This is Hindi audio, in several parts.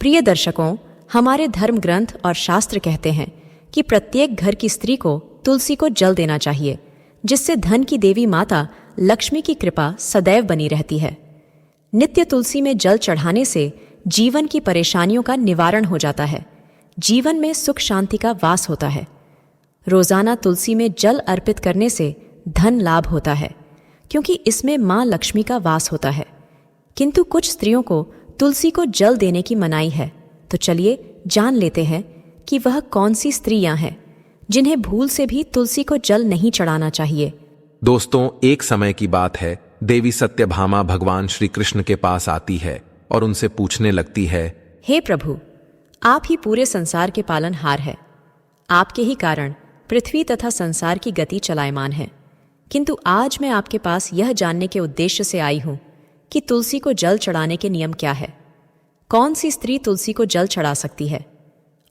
प्रिय दर्शकों, हमारे धर्म ग्रंथ और शास्त्र कहते हैं कि प्रत्येक घर की स्त्री को तुलसी को जल देना चाहिए, जिससे धन की देवी माता लक्ष्मी की कृपा सदैव बनी रहती है। नित्य तुलसी में जल चढ़ाने से जीवन की परेशानियों का निवारण हो जाता है, जीवन में सुख शांति का वास होता है। रोजाना तुलसी में जल अर्पित करने से धन लाभ होता है, क्योंकि इसमें मां लक्ष्मी का वास होता है। किंतु कुछ स्त्रियों को तुलसी को जल देने की मनाही है, तो चलिए जान लेते हैं कि वह कौन सी स्त्रियां हैं जिन्हें भूल से भी तुलसी को जल नहीं चढ़ाना चाहिए। दोस्तों, एक समय की बात है, देवी सत्यभामा भगवान श्री कृष्ण के पास आती है और उनसे पूछने लगती है, हे प्रभु, आप ही पूरे संसार के पालनहार है। आपके ही कारण पृथ्वी तथा संसार की गति चलायमान है। किंतु आज मैं आपके पास यह जानने के उद्देश्य से आई हूं कि तुलसी को जल चढ़ाने के नियम क्या है। कौन सी स्त्री तुलसी को जल चढ़ा सकती है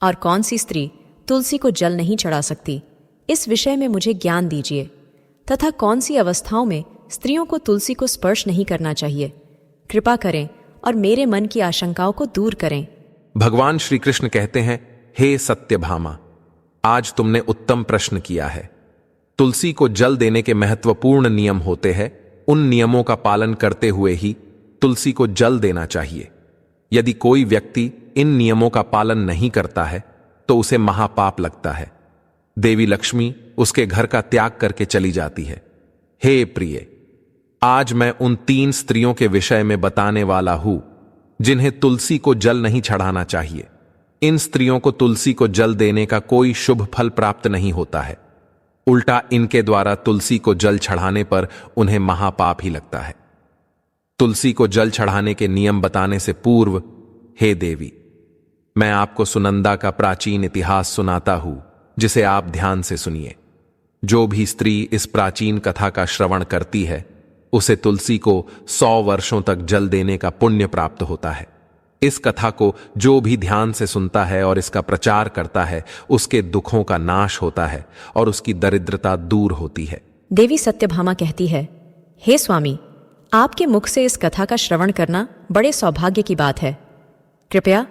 और कौन सी स्त्री तुलसी को जल नहीं चढ़ा सकती, इस विषय में मुझे ज्ञान दीजिए। तथा कौन सी अवस्थाओं में स्त्रियों को तुलसी को स्पर्श नहीं करना चाहिए, कृपा करें और मेरे मन की आशंकाओं को दूर करें। भगवान श्री कृष्ण कहते हैं, हे सत्यभामा, आज तुमने उत्तम प्रश्न किया है। तुलसी को जल देने के महत्वपूर्ण नियम होते हैं। उन नियमों का पालन करते हुए ही तुलसी को जल देना चाहिए। यदि कोई व्यक्ति इन नियमों का पालन नहीं करता है तो उसे महापाप लगता है। देवी लक्ष्मी उसके घर का त्याग करके चली जाती है। हे प्रिय, आज मैं उन 3 स्त्रियों के विषय में बताने वाला हूं जिन्हें तुलसी को जल नहीं चढ़ाना चाहिए। इन स्त्रियों को तुलसी को जल देने का कोई शुभ फल प्राप्त नहीं होता है, उल्टा इनके द्वारा तुलसी को जल चढ़ाने पर उन्हें महापाप ही लगता है। तुलसी को जल चढ़ाने के नियम बताने से पूर्व, हे देवी, मैं आपको सुनंदा का प्राचीन इतिहास सुनाता हूं, जिसे आप ध्यान से सुनिए। जो भी स्त्री इस प्राचीन कथा का श्रवण करती है, उसे तुलसी को 100 वर्षों तक जल देने का पुण्य प्राप्त होता है। इस कथा को जो भी ध्यान से सुनता है और इसका प्रचार करता है, उसके दुखों का नाश होता है और उसकी दरिद्रता दूर होती है। देवी सत्यभामा कहती है, हे स्वामी, आपके मुख से इस कथा का श्रवण करना बड़े सौभाग्य की बात है। कृपया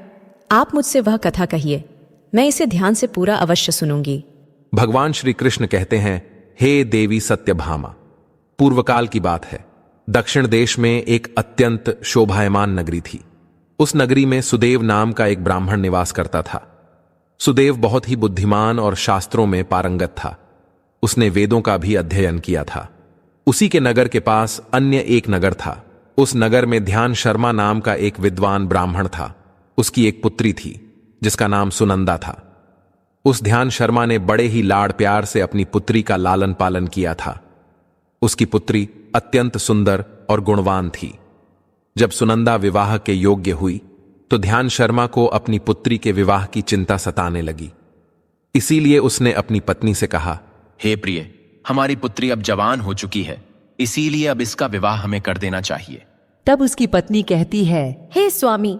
आप मुझसे वह कथा कहिए, मैं इसे ध्यान से पूरा अवश्य सुनूंगी। भगवान श्री कृष्ण कहते हैं, हे देवी सत्यभामा, पूर्वकाल की बात है। दक्षिण देश में एक अत्यंत शोभायमान नगरी थी। उस नगरी में सुदेव नाम का एक ब्राह्मण निवास करता था। सुदेव बहुत ही बुद्धिमान और शास्त्रों में पारंगत था। उसने वेदों का भी अध्ययन किया था। उसी के नगर के पास अन्य एक नगर था। उस नगर में ध्यान शर्मा नाम का एक विद्वान ब्राह्मण था। उसकी एक पुत्री थी जिसका नाम सुनंदा था। उस ध्यान शर्मा ने बड़े ही लाड़ प्यार से अपनी पुत्री का लालन पालन किया था। उसकी पुत्री अत्यंत सुंदर और गुणवान थी। जब सुनंदा विवाह के योग्य हुई तो ध्यान शर्मा को अपनी पुत्री के विवाह की चिंता सताने लगी। इसीलिए उसने अपनी पत्नी से कहा, हे प्रिय, हमारी पुत्री अब जवान हो चुकी है, इसीलिए अब इसका विवाह हमें कर देना चाहिए। तब उसकी पत्नी कहती है, हे स्वामी,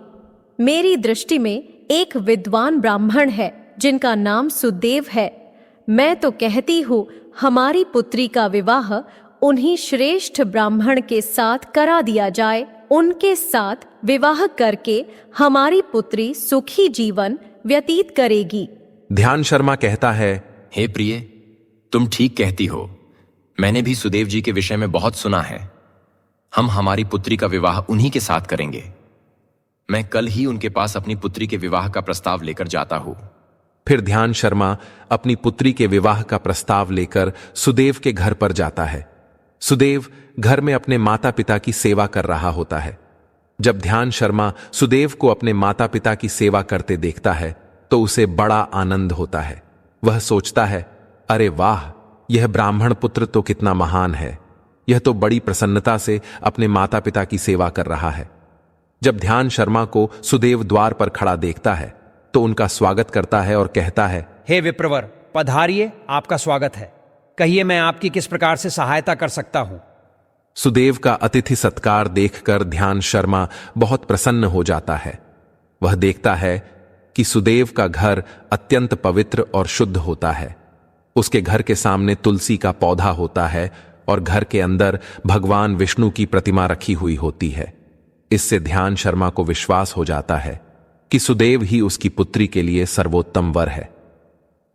मेरी दृष्टि में एक विद्वान ब्राह्मण है जिनका नाम सुदेव है। मैं तो कहती हूँ हमारी पुत्री का विवाह उन्हीं श्रेष्ठ ब्राह्मण के साथ करा दिया जाए। उनके साथ विवाह करके हमारी पुत्री सुखी जीवन व्यतीत करेगी। ध्यान शर्मा कहता है, हे प्रिय, तुम ठीक कहती हो। मैंने भी सुदेव जी के विषय में बहुत सुना है। हम हमारी पुत्री का विवाह उन्हीं के साथ करेंगे। मैं कल ही उनके पास अपनी पुत्री के विवाह का प्रस्ताव लेकर जाता हूं। फिर ध्यान शर्मा अपनी पुत्री के विवाह का प्रस्ताव लेकर सुदेव के घर पर जाता है। सुदेव घर में अपने माता पिता की सेवा कर रहा होता है। जब ध्यान शर्मा सुदेव को अपने माता पिता की सेवा करते देखता है तो उसे बड़ा आनंद होता है। वह सोचता है, अरे वाह, यह ब्राह्मण पुत्र तो कितना महान है। यह तो बड़ी प्रसन्नता से अपने माता पिता की सेवा कर रहा है। जब ध्यान शर्मा को सुदेव द्वार पर खड़ा देखता है तो उनका स्वागत करता है और कहता है, हे विप्रवर, पधारिए, आपका स्वागत है। कहिए, मैं आपकी किस प्रकार से सहायता कर सकता हूं। सुदेव का अतिथि सत्कार देखकर ध्यान शर्मा बहुत प्रसन्न हो जाता है। वह देखता है कि सुदेव का घर अत्यंत पवित्र और शुद्ध होता है। उसके घर के सामने तुलसी का पौधा होता है और घर के अंदर भगवान विष्णु की प्रतिमा रखी हुई होती है। इससे ध्यान शर्मा को विश्वास हो जाता है कि सुदेव ही उसकी पुत्री के लिए सर्वोत्तम वर है।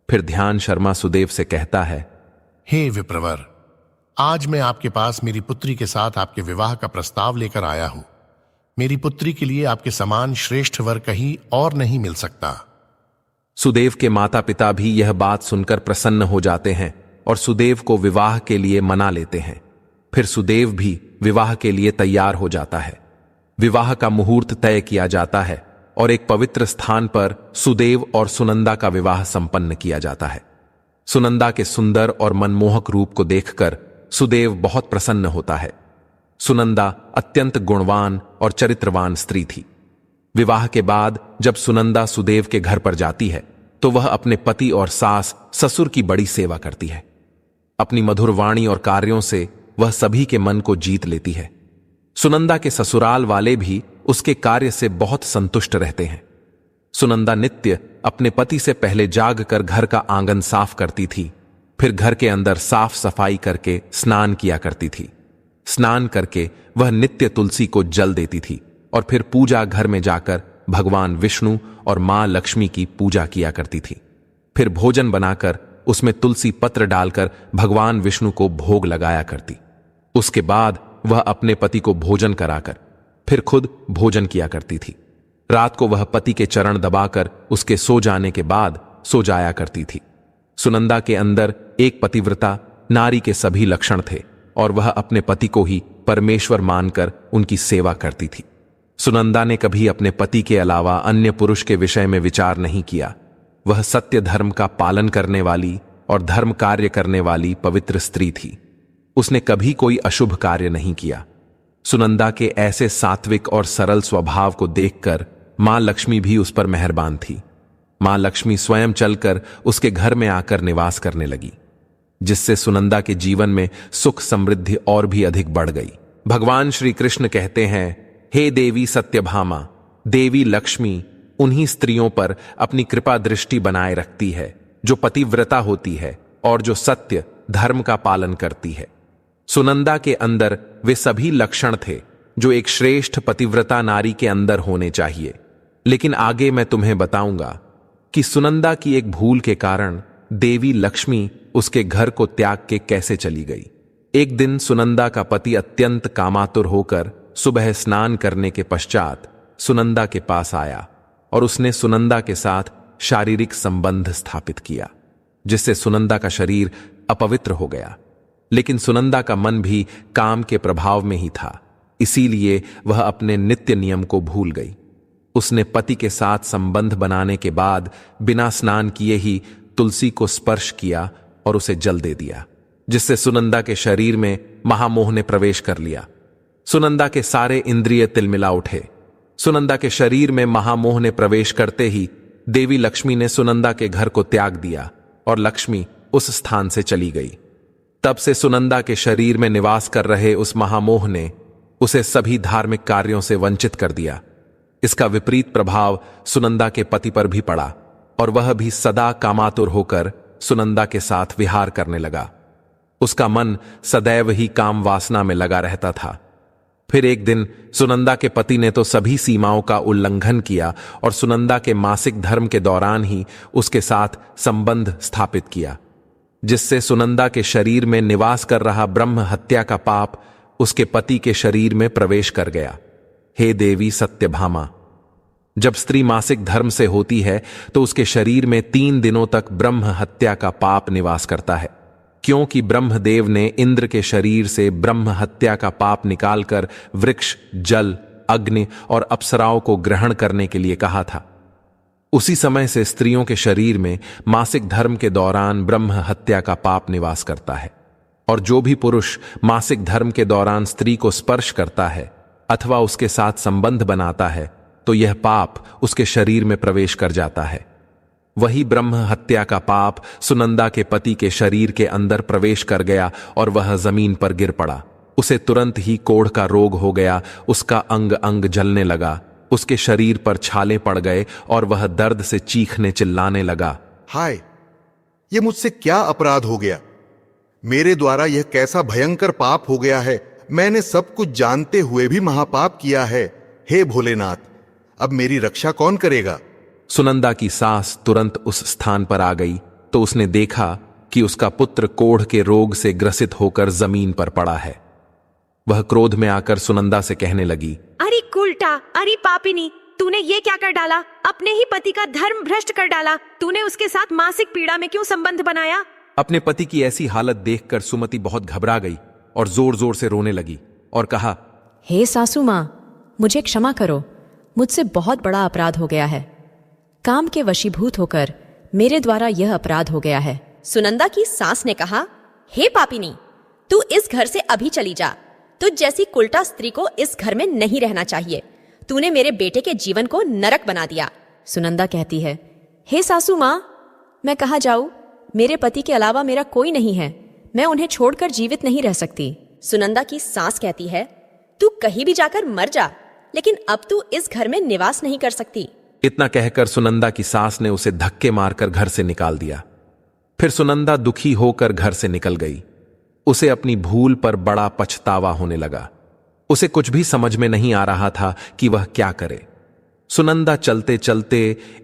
फिर ध्यान शर्मा सुदेव से कहता है, हे विप्रवर, आज मैं आपके पास मेरी पुत्री के साथ आपके विवाह का प्रस्ताव लेकर आया हूं। मेरी पुत्री के लिए आपके समान श्रेष्ठ वर कहीं और नहीं मिल सकता। सुदेव के माता पिता भी यह बात सुनकर प्रसन्न हो जाते हैं और सुदेव को विवाह के लिए मना लेते हैं। फिर सुदेव भी विवाह के लिए तैयार हो जाता है। विवाह का मुहूर्त तय किया जाता है और एक पवित्र स्थान पर सुदेव और सुनंदा का विवाह संपन्न किया जाता है। सुनंदा के सुंदर और मनमोहक रूप को देखकर सुदेव बहुत प्रसन्न होता है। सुनंदा अत्यंत गुणवान और चरित्रवान स्त्री थी। विवाह के बाद जब सुनंदा सुदेव के घर पर जाती है तो वह अपने पति और सास ससुर की बड़ी सेवा करती है। अपनी मधुर वाणी और कार्यों से वह सभी के मन को जीत लेती है। सुनंदा के ससुराल वाले भी उसके कार्य से बहुत संतुष्ट रहते हैं। सुनंदा नित्य अपने पति से पहले जागकर घर का आंगन साफ करती थी, फिर घर के अंदर साफ सफाई करके स्नान किया करती थी। स्नान करके वह नित्य तुलसी को जल देती थी और फिर पूजा घर में जाकर भगवान विष्णु और मां लक्ष्मी की पूजा किया करती थी। फिर भोजन बनाकर उसमें तुलसी पत्र डालकर भगवान विष्णु को भोग लगाया करती। उसके बाद वह अपने पति को भोजन कराकर फिर खुद भोजन किया करती थी। रात को वह पति के चरण दबाकर उसके सो जाने के बाद सो जाया करती थी। सुनंदा के अंदर एक पतिव्रता नारी के सभी लक्षण थे और वह अपने पति को ही परमेश्वर मानकर उनकी सेवा करती थी। सुनंदा ने कभी अपने पति के अलावा अन्य पुरुष के विषय में विचार नहीं किया। वह सत्य धर्म का पालन करने वाली और धर्म कार्य करने वाली पवित्र स्त्री थी। उसने कभी कोई अशुभ कार्य नहीं किया। सुनंदा के ऐसे सात्विक और सरल स्वभाव को देखकर मां लक्ष्मी भी उस पर मेहरबान थी। मां लक्ष्मी स्वयं चलकर उसके घर में आकर निवास करने लगी, जिससे सुनंदा के जीवन में सुख समृद्धि और भी अधिक बढ़ गई। भगवान श्री कृष्ण कहते हैं, हे देवी सत्यभामा, देवी लक्ष्मी उन्हीं स्त्रियों पर अपनी कृपा दृष्टि बनाए रखती है जो पतिव्रता होती है और जो सत्य धर्म का पालन करती है। सुनंदा के अंदर वे सभी लक्षण थे जो एक श्रेष्ठ पतिव्रता नारी के अंदर होने चाहिए। लेकिन आगे मैं तुम्हें बताऊंगा कि सुनंदा की एक भूल के कारण देवी लक्ष्मी उसके घर को त्याग के कैसे चली गई। एक दिन सुनंदा का पति अत्यंत कामातुर होकर सुबह स्नान करने के पश्चात सुनंदा के पास आया और उसने सुनंदा के साथ शारीरिक संबंध स्थापित किया, जिससे सुनंदा का शरीर अपवित्र हो गया। लेकिन सुनंदा का मन भी काम के प्रभाव में ही था, इसीलिए वह अपने नित्य नियम को भूल गई। उसने पति के साथ संबंध बनाने के बाद बिना स्नान किए ही तुलसी को स्पर्श किया और उसे जल दे दिया, जिससे सुनंदा के शरीर में महामोह ने प्रवेश कर लिया। सुनंदा के सारे इंद्रिय तिलमिला उठे। सुनंदा के शरीर में महामोह ने प्रवेश करते ही देवी लक्ष्मी ने सुनंदा के घर को त्याग दिया और लक्ष्मी उस स्थान से चली गई। तब से सुनंदा के शरीर में निवास कर रहे उस महामोह ने उसे सभी धार्मिक कार्यों से वंचित कर दिया। इसका विपरीत प्रभाव सुनंदा के पति पर भी पड़ा और वह भी सदा कामातुर होकर सुनंदा के साथ विहार करने लगा। उसका मन सदैव ही काम वासना में लगा रहता था। फिर एक दिन सुनंदा के पति ने तो सभी सीमाओं का उल्लंघन किया और सुनंदा के मासिक धर्म के दौरान ही उसके साथ संबंध स्थापित किया, जिससे सुनंदा के शरीर में निवास कर रहा ब्रह्म हत्या का पाप उसके पति के शरीर में प्रवेश कर गया। हे देवी सत्यभामा, जब स्त्री मासिक धर्म से होती है तो उसके शरीर में 3 दिनों तक ब्रह्म हत्या का पाप निवास करता है, क्योंकि ब्रह्मदेव ने इंद्र के शरीर से ब्रह्म हत्या का पाप निकालकर वृक्ष, जल, अग्नि और अप्सराओं को ग्रहण करने के लिए कहा था। उसी समय से स्त्रियों के शरीर में मासिक धर्म के दौरान ब्रह्म हत्या का पाप निवास करता है, और जो भी पुरुष मासिक धर्म के दौरान स्त्री को स्पर्श करता है अथवा उसके साथ संबंध बनाता है तो यह पाप उसके शरीर में प्रवेश कर जाता है। वही ब्रह्म हत्या का पाप सुनंदा के पति के शरीर के अंदर प्रवेश कर गया और वह जमीन पर गिर पड़ा। उसे तुरंत ही कोढ़ का रोग हो गया। उसका अंग अंग जलने लगा, उसके शरीर पर छाले पड़ गए और वह दर्द से चीखने चिल्लाने लगा, हाय, ये मुझसे क्या अपराध हो गया? मेरे द्वारा यह कैसा भयंकर पाप हो गया है? मैंने सब कुछ जानते हुए भी महापाप किया है। हे भोलेनाथ, अब मेरी रक्षा कौन करेगा? सुनंदा की सास तुरंत उस स्थान पर आ गई तो उसने देखा कि उसका पुत्र कोढ़ के रोग से ग्रसित होकर जमीन पर पड़ा है। वह क्रोध में आकर सुनंदा से कहने लगी, अरे कुलटा, अरे पापिनी, तूने ये क्या कर डाला? अपने ही पति का धर्म भ्रष्ट कर डाला। तूने उसके साथ मासिक पीड़ा में क्यों संबंध बनाया? अपने पति की ऐसी हालत देखकर सुमति बहुत घबरा गई और जोर जोर से रोने लगी और कहा, हे सासू मां, मुझे क्षमा करो, मुझसे बहुत बड़ा अपराध हो गया है। काम के वशीभूत होकर मेरे द्वारा यह अपराध हो गया है। सुनंदा की सास ने कहा, हे पापिनी, तू इस घर से अभी चली जा। तुझ जैसी कुलटा स्त्री को इस घर में नहीं रहना चाहिए। तूने मेरे बेटे के जीवन को नरक बना दिया। सुनंदा कहती है, हे सासू मां, मैं कहाँ जाऊं? मेरे पति के अलावा मेरा कोई नहीं है। मैं उन्हें छोड़कर जीवित नहीं रह सकती। सुनंदा की सास कहती है, तू कहीं भी जाकर मर जा, लेकिन अब तू इस घर में निवास नहीं कर सकती। इतना कहकर सुनंदा की सास ने उसे धक्के मारकर घर से निकाल दिया। फिर सुनंदा दुखी होकर घर से निकल गई। उसे अपनी भूल पर बड़ा पछतावा होने लगा। उसे कुछ भी समझ में नहीं आ रहा था कि वह क्या करे। सुनंदा चलते चलते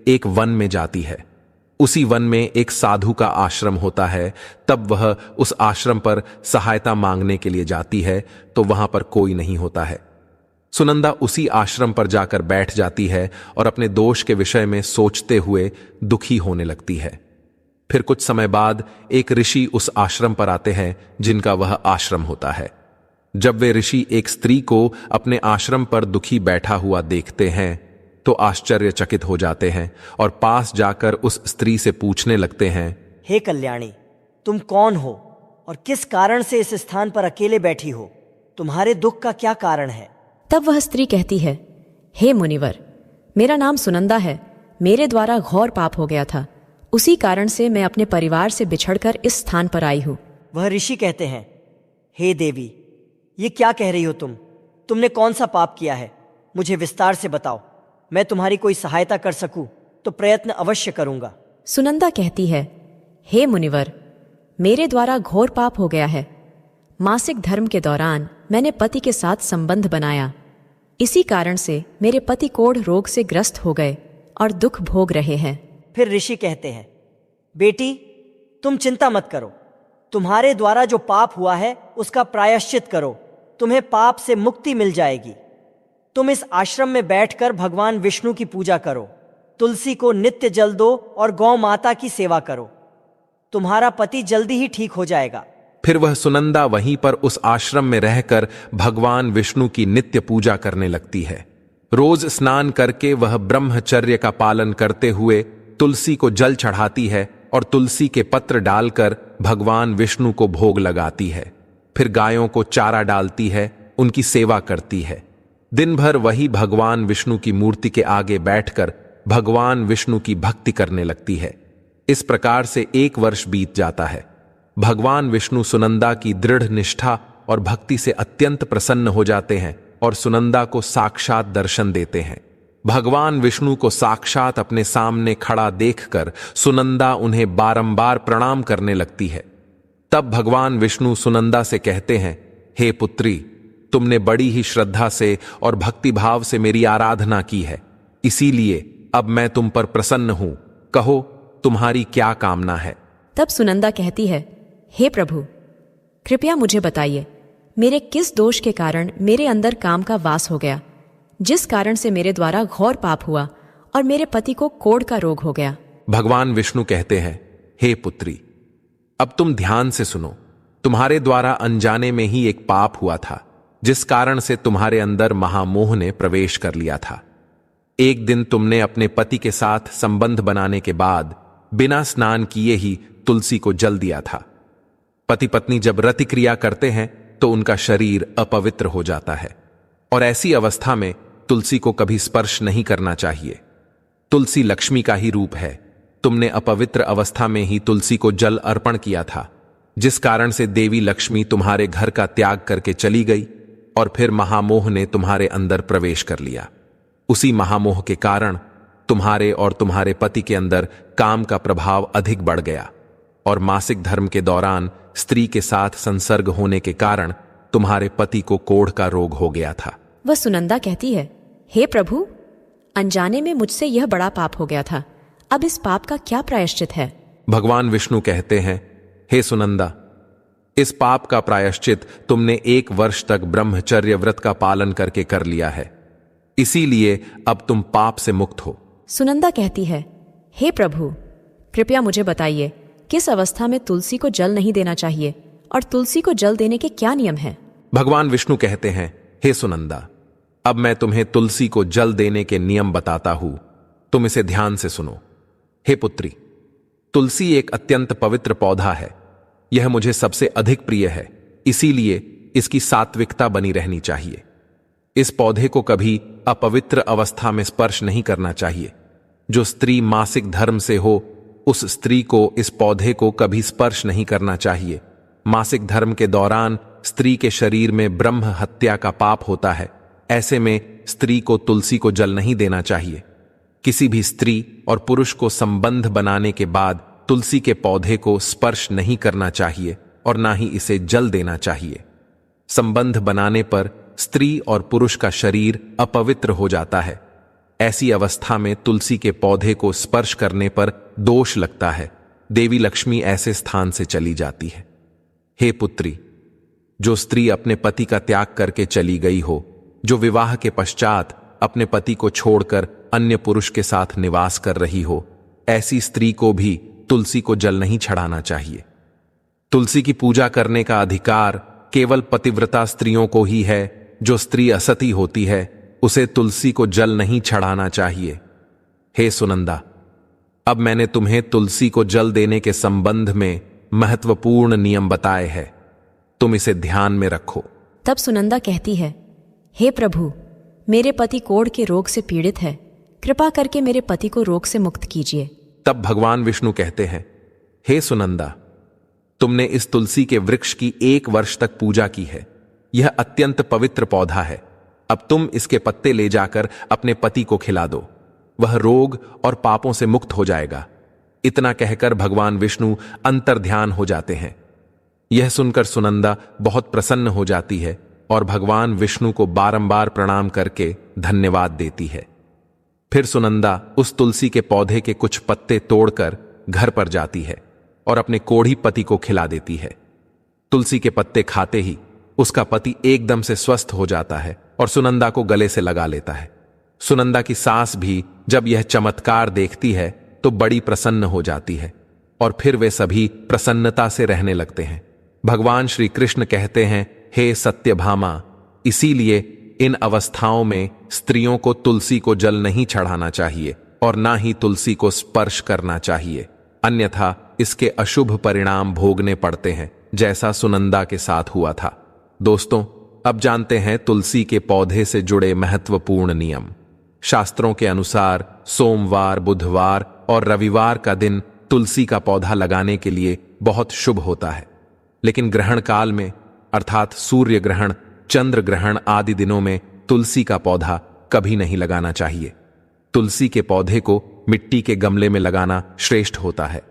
एक वन में जाती है। उसी वन में एक साधु का आश्रम होता है। तब वह उस आश्रम पर सहायता मांगने के लिए जाती है तो वहां पर कोई नहीं होता है। सुनंदा उसी आश्रम पर जाकर बैठ जाती है और अपने दोष के विषय में सोचते हुए दुखी होने लगती है। फिर कुछ समय बाद एक ऋषि उस आश्रम पर आते हैं जिनका वह आश्रम होता है। जब वे ऋषि एक स्त्री को अपने आश्रम पर दुखी बैठा हुआ देखते हैं तो आश्चर्यचकित हो जाते हैं और पास जाकर उस स्त्री से पूछने लगते हैं, हे कल्याणी, तुम कौन हो और किस कारण से इस स्थान पर अकेले बैठी हो? तुम्हारे दुख का क्या कारण है? तब वह स्त्री कहती है, हे मुनिवर, मेरा नाम सुनंदा है। मेरे द्वारा घोर पाप हो गया था। उसी कारण से मैं अपने परिवार से बिछड़कर इस स्थान पर आई हूं। वह ऋषि कहते हैं, हे देवी, ये क्या कह रही हो तुम? तुमने कौन सा पाप किया है? मुझे विस्तार से बताओ। मैं तुम्हारी कोई सहायता कर सकूं तो प्रयत्न अवश्य करूंगा। सुनंदा कहती है, हे मुनिवर, मेरे द्वारा घोर पाप हो गया है। मासिक धर्म के दौरान मैंने पति के साथ संबंध बनाया। इसी कारण से मेरे पति कोढ़ रोग से ग्रस्त हो गए और दुख भोग रहे हैं। फिर ऋषि कहते हैं, बेटी, तुम चिंता मत करो। तुम्हारे द्वारा जो पाप हुआ है उसका प्रायश्चित करो। तुम्हें पाप से मुक्ति मिल जाएगी। तुम इस आश्रम में बैठकर भगवान विष्णु की पूजा करो, तुलसी को नित्य जल दो और गौ माता की सेवा करो। तुम्हारा पति जल्दी ही ठीक हो जाएगा। फिर वह सुनंदा वहीं पर उस आश्रम में रहकर भगवान विष्णु की नित्य पूजा करने लगती है। रोज स्नान करके वह ब्रह्मचर्य का पालन करते हुए तुलसी को जल चढ़ाती है और तुलसी के पत्र डालकर भगवान विष्णु को भोग लगाती है। फिर गायों को चारा डालती है, उनकी सेवा करती है। दिन भर वही भगवान विष्णु की मूर्ति के आगे बैठकर भगवान विष्णु की भक्ति करने लगती है। इस प्रकार से 1 वर्ष बीत जाता है। भगवान विष्णु सुनंदा की दृढ़ निष्ठा और भक्ति से अत्यंत प्रसन्न हो जाते हैं और सुनंदा को साक्षात दर्शन देते हैं। भगवान विष्णु को साक्षात अपने सामने खड़ा देखकर सुनंदा उन्हें बारंबार प्रणाम करने लगती है। तब भगवान विष्णु सुनंदा से कहते हैं, हे पुत्री, तुमने बड़ी ही श्रद्धा से और भक्तिभाव से मेरी आराधना की है, इसीलिए अब मैं तुम पर प्रसन्न हूं। कहो, तुम्हारी क्या कामना है? तब सुनंदा कहती है, हे प्रभु, कृपया मुझे बताइए, मेरे किस दोष के कारण मेरे अंदर काम का वास हो गया, जिस कारण से मेरे द्वारा घोर पाप हुआ और मेरे पति को कोढ़ का रोग हो गया? भगवान विष्णु कहते हैं, हे पुत्री, अब तुम ध्यान से सुनो। तुम्हारे द्वारा अनजाने में ही एक पाप हुआ था, जिस कारण से तुम्हारे अंदर महामोह ने प्रवेश कर लिया था। एक दिन तुमने अपने पति के साथ संबंध बनाने के बाद बिना स्नान किए ही तुलसी को जल दिया था। पति पत्नी जब रति क्रिया करते हैं तो उनका शरीर अपवित्र हो जाता है और ऐसी अवस्था में तुलसी को कभी स्पर्श नहीं करना चाहिए। तुलसी लक्ष्मी का ही रूप है। तुमने अपवित्र अवस्था में ही तुलसी को जल अर्पण किया था, जिस कारण से देवी लक्ष्मी तुम्हारे घर का त्याग करके चली गई और फिर महामोह ने तुम्हारे अंदर प्रवेश कर लिया। उसी महामोह के कारण तुम्हारे और तुम्हारे पति के अंदर काम का प्रभाव अधिक बढ़ गया और मासिक धर्म के दौरान स्त्री के साथ संसर्ग होने के कारण तुम्हारे पति को कोढ़ का रोग हो गया था। वह सुनंदा कहती है, हे प्रभु, अनजाने में मुझसे यह बड़ा पाप हो गया था। अब इस पाप का क्या प्रायश्चित है? भगवान विष्णु कहते हैं, हे सुनंदा, इस पाप का प्रायश्चित तुमने 1 वर्ष तक ब्रह्मचर्य व्रत का पालन करके कर लिया है, इसीलिए अब तुम पाप से मुक्त हो। सुनंदा कहती है, हे प्रभु, कृपया मुझे बताइए किस अवस्था में तुलसी को जल नहीं देना चाहिए और तुलसी को जल देने के क्या नियम हैं? भगवान विष्णु कहते हैं, हे सुनंदा, अब मैं तुम्हें तुलसी को जल देने के नियम बताता हूं, तुम इसे ध्यान से सुनो। हे पुत्री, तुलसी एक अत्यंत पवित्र पौधा है। यह मुझे सबसे अधिक प्रिय है, इसीलिए इसकी सात्विकता बनी रहनी चाहिए। इस पौधे को कभी अपवित्र अवस्था में स्पर्श नहीं करना चाहिए। जो स्त्री मासिक धर्म से हो, उस स्त्री को इस पौधे को कभी स्पर्श नहीं करना चाहिए। मासिक धर्म के दौरान स्त्री के शरीर में ब्रह्म हत्या का पाप होता है। ऐसे में स्त्री को तुलसी को जल नहीं देना चाहिए। किसी भी स्त्री और पुरुष को संबंध बनाने के बाद तुलसी के पौधे को स्पर्श नहीं करना चाहिए और ना ही इसे जल देना चाहिए। संबंध बनाने पर स्त्री और पुरुष का शरीर अपवित्र हो जाता है। ऐसी अवस्था में तुलसी के पौधे को स्पर्श करने पर दोष लगता है। देवी लक्ष्मी ऐसे स्थान से चली जाती है। हे पुत्री, जो स्त्री अपने पति का त्याग करके चली गई हो, जो विवाह के पश्चात अपने पति को छोड़कर अन्य पुरुष के साथ निवास कर रही हो, ऐसी स्त्री को भी तुलसी को जल नहीं चढ़ाना चाहिए। तुलसी की पूजा करने का अधिकार केवल पतिव्रता स्त्रियों को ही है। जो स्त्री असती होती है, उसे तुलसी को जल नहीं चढ़ाना चाहिए। हे सुनंदा, अब मैंने तुम्हें तुलसी को जल देने के संबंध में महत्वपूर्ण नियम बताए हैं, तुम इसे ध्यान में रखो। तब सुनंदा कहती है, हे प्रभु, मेरे पति कोढ़ के रोग से पीड़ित है, कृपा करके मेरे पति को रोग से मुक्त कीजिए। तब भगवान विष्णु कहते हैं, हे सुनंदा, तुमने इस तुलसी के वृक्ष की 1 वर्ष तक पूजा की है। यह अत्यंत पवित्र पौधा है। अब तुम इसके पत्ते ले जाकर अपने पति को खिला दो, वह रोग और पापों से मुक्त हो जाएगा। इतना कहकर भगवान विष्णु अंतर्ध्यान हो जाते हैं। यह सुनकर सुनंदा बहुत प्रसन्न हो जाती है और भगवान विष्णु को बारंबार प्रणाम करके धन्यवाद देती है। फिर सुनंदा उस तुलसी के पौधे के कुछ पत्ते तोड़कर घर पर जाती है और अपने कोढ़ी पति को खिला देती है। तुलसी के पत्ते खाते ही उसका पति एकदम से स्वस्थ हो जाता है और सुनंदा को गले से लगा लेता है। सुनंदा की सास भी जब यह चमत्कार देखती है तो बड़ी प्रसन्न हो जाती है और फिर वे सभी प्रसन्नता से रहने लगते हैं। भगवान श्री कृष्ण कहते हैं, हे सत्यभामा, इसीलिए इन अवस्थाओं में स्त्रियों को तुलसी को जल नहीं चढ़ाना चाहिए और ना ही तुलसी को स्पर्श करना चाहिए, अन्यथा इसके अशुभ परिणाम भोगने पड़ते हैं, जैसा सुनंदा के साथ हुआ था। दोस्तों, अब जानते हैं तुलसी के पौधे से जुड़े महत्वपूर्ण नियम। शास्त्रों के अनुसार सोमवार, बुधवार और रविवार का दिन तुलसी का पौधा लगाने के लिए बहुत शुभ होता है। लेकिन ग्रहण काल में, अर्थात सूर्य ग्रहण, चंद्र ग्रहण आदि दिनों में तुलसी का पौधा कभी नहीं लगाना चाहिए। तुलसी के पौधे को मिट्टी के गमले में लगाना श्रेष्ठ होता है।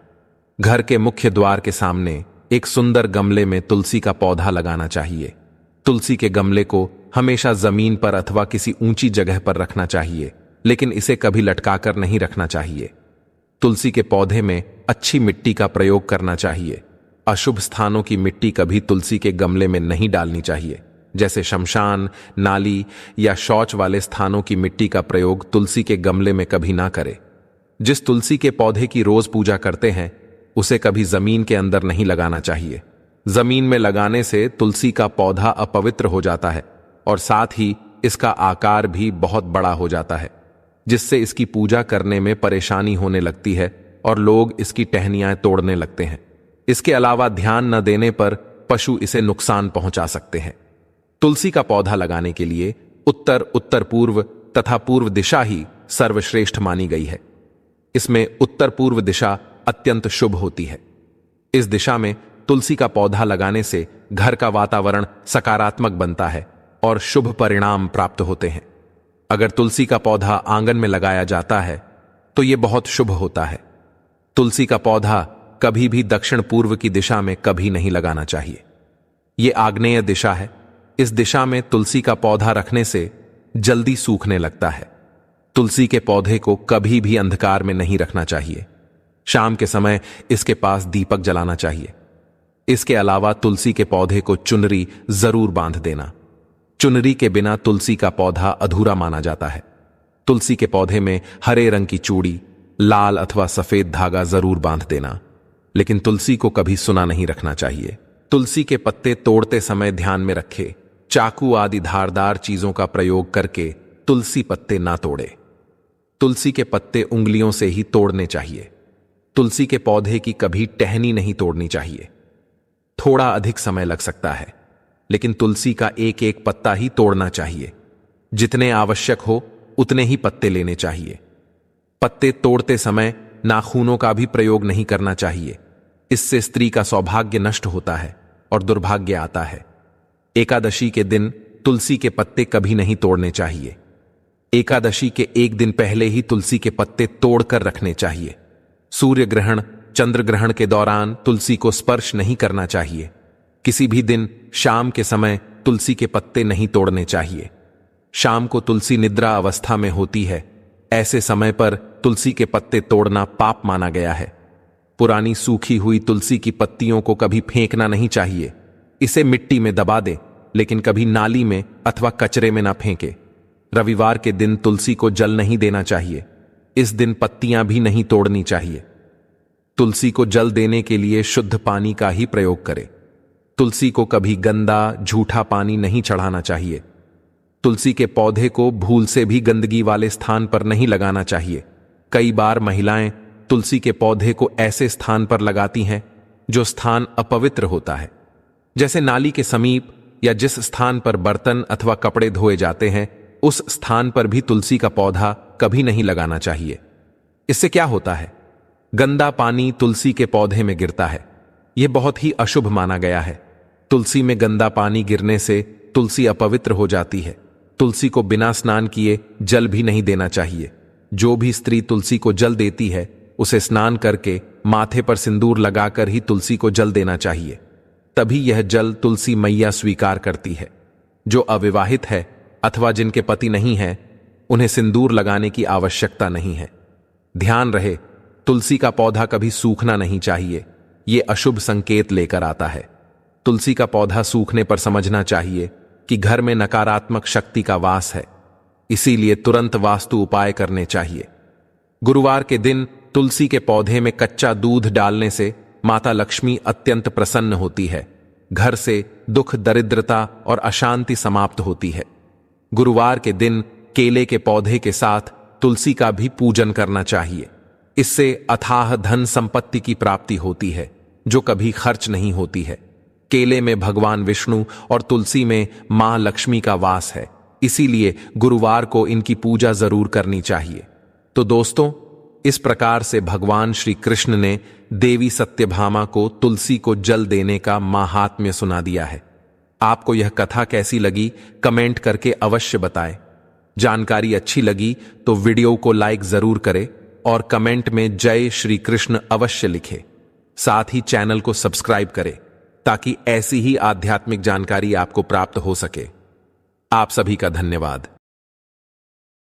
घर के मुख्य द्वार के सामने एक सुंदर गमले में तुलसी का पौधा लगाना चाहिए। तुलसी के गमले को हमेशा जमीन पर अथवा किसी ऊंची जगह पर रखना चाहिए, लेकिन इसे कभी लटकाकर नहीं रखना चाहिए। तुलसी के पौधे में अच्छी मिट्टी का प्रयोग करना चाहिए। अशुभ स्थानों की मिट्टी कभी तुलसी के गमले में नहीं डालनी चाहिए, जैसे शमशान, नाली या शौच वाले स्थानों की मिट्टी का प्रयोग तुलसी के गमले में कभी ना करें। जिस तुलसी के पौधे की रोज पूजा करते हैं, उसे कभी जमीन के अंदर नहीं लगाना चाहिए। जमीन में लगाने से तुलसी का पौधा अपवित्र हो जाता है और साथ ही इसका आकार भी बहुत बड़ा हो जाता है, जिससे इसकी पूजा करने में परेशानी होने लगती है और लोग इसकी टहनियां तोड़ने लगते हैं। इसके अलावा ध्यान न देने पर पशु इसे नुकसान पहुंचा सकते हैं। तुलसी का पौधा लगाने के लिए उत्तर, उत्तर पूर्व तथा पूर्व दिशा ही सर्वश्रेष्ठ मानी गई है। इसमें उत्तर पूर्व दिशा अत्यंत शुभ होती है। इस दिशा में तुलसी का पौधा लगाने से घर का वातावरण सकारात्मक बनता है और शुभ परिणाम प्राप्त होते हैं। अगर तुलसी का पौधा आंगन में लगाया जाता है तो यह बहुत शुभ होता है। तुलसी का पौधा कभी भी दक्षिण पूर्व की दिशा में कभी नहीं लगाना चाहिए। यह आग्नेय दिशा है। इस दिशा में तुलसी का पौधा रखने से जल्दी सूखने लगता है। तुलसी के पौधे को कभी भी अंधकार में नहीं रखना चाहिए। शाम के समय इसके पास दीपक जलाना चाहिए। इसके अलावा तुलसी के पौधे को चुनरी जरूर बांध देना। चुनरी के बिना तुलसी का पौधा अधूरा माना जाता है। तुलसी के पौधे में हरे रंग की चूड़ी, लाल अथवा सफेद धागा जरूर बांध देना, लेकिन तुलसी को कभी सुना नहीं रखना चाहिए। तुलसी के पत्ते तोड़ते समय ध्यान में रखे, चाकू आदि धारदार चीजों का प्रयोग करके तुलसी पत्ते ना तोड़े। तुलसी के पत्ते उंगलियों से ही तोड़ने चाहिए। तुलसी के पौधे की कभी टहनी नहीं तोड़नी चाहिए। थोड़ा अधिक समय लग सकता है, लेकिन तुलसी का एक एक पत्ता ही तोड़ना चाहिए। जितने आवश्यक हो उतने ही पत्ते लेने चाहिए। पत्ते तोड़ते समय नाखूनों का भी प्रयोग नहीं करना चाहिए। इससे स्त्री का सौभाग्य नष्ट होता है और दुर्भाग्य आता है। एकादशी के दिन तुलसी के पत्ते कभी नहीं तोड़ने चाहिए। एकादशी के एक दिन पहले ही तुलसी के पत्ते तोड़कर रखने चाहिए। सूर्य ग्रहण, चंद्र ग्रहण के दौरान तुलसी को स्पर्श नहीं करना चाहिए। किसी भी दिन शाम के समय तुलसी के पत्ते नहीं तोड़ने चाहिए। शाम को तुलसी निद्रा अवस्था में होती है। ऐसे समय पर तुलसी के पत्ते तोड़ना पाप माना गया है। पुरानी सूखी हुई तुलसी की पत्तियों को कभी फेंकना नहीं चाहिए। इसे मिट्टी में दबा दे, लेकिन कभी नाली में अथवा कचरे में ना फेंके। रविवार के दिन तुलसी को जल नहीं देना चाहिए। इस दिन पत्तियां भी नहीं तोड़नी चाहिए। तुलसी को जल देने के लिए शुद्ध पानी का ही प्रयोग करें। तुलसी को कभी गंदा, झूठा पानी नहीं चढ़ाना चाहिए। तुलसी के पौधे को भूल से भी गंदगी वाले स्थान पर नहीं लगाना चाहिए। कई बार महिलाएं तुलसी के पौधे को ऐसे स्थान पर लगाती हैं जो स्थान अपवित्र होता है, जैसे नाली के समीप या जिस स्थान पर बर्तन अथवा कपड़े धोए जाते हैं, उस स्थान पर भी तुलसी का पौधा कभी नहीं लगाना चाहिए। इससे क्या होता है? गंदा पानी तुलसी के पौधे में गिरता है। यह बहुत ही अशुभ माना गया है। तुलसी में गंदा पानी गिरने से तुलसी अपवित्र हो जाती है। तुलसी को बिना स्नान किए जल भी नहीं देना चाहिए। जो भी स्त्री तुलसी को जल देती है, उसे स्नान करके माथे पर सिंदूर लगाकर ही तुलसी को जल देना चाहिए। तभी यह जल तुलसी मैया स्वीकार करती है। जो अविवाहित है अथवा जिनके पति नहीं है, उन्हें सिंदूर लगाने की आवश्यकता नहीं है। ध्यान रहे, तुलसी का पौधा कभी सूखना नहीं चाहिए। यह अशुभ संकेत लेकर आता है। तुलसी का पौधा सूखने पर समझना चाहिए कि घर में नकारात्मक शक्ति का वास है। इसीलिए तुरंत वास्तु उपाय करने चाहिए। गुरुवार के दिन तुलसी के पौधे में कच्चा दूध डालने से माता लक्ष्मी अत्यंत प्रसन्न होती है। घर से दुख, दरिद्रता और अशांति समाप्त होती है। गुरुवार के दिन केले के पौधे के साथ तुलसी का भी पूजन करना चाहिए। इससे अथाह धन संपत्ति की प्राप्ति होती है, जो कभी खर्च नहीं होती है। केले में भगवान विष्णु और तुलसी में मां लक्ष्मी का वास है। इसीलिए गुरुवार को इनकी पूजा जरूर करनी चाहिए। तो दोस्तों, इस प्रकार से भगवान श्री कृष्ण ने देवी सत्यभामा को तुलसी को जल देने का माहात्म्य सुना दिया है। आपको यह कथा कैसी लगी, कमेंट करके अवश्य बताएं। जानकारी अच्छी लगी तो वीडियो को लाइक जरूर करें और कमेंट में जय श्री कृष्ण अवश्य लिखें। साथ ही चैनल को सब्सक्राइब करें ताकि ऐसी ही आध्यात्मिक जानकारी आपको प्राप्त हो सके। आप सभी का धन्यवाद।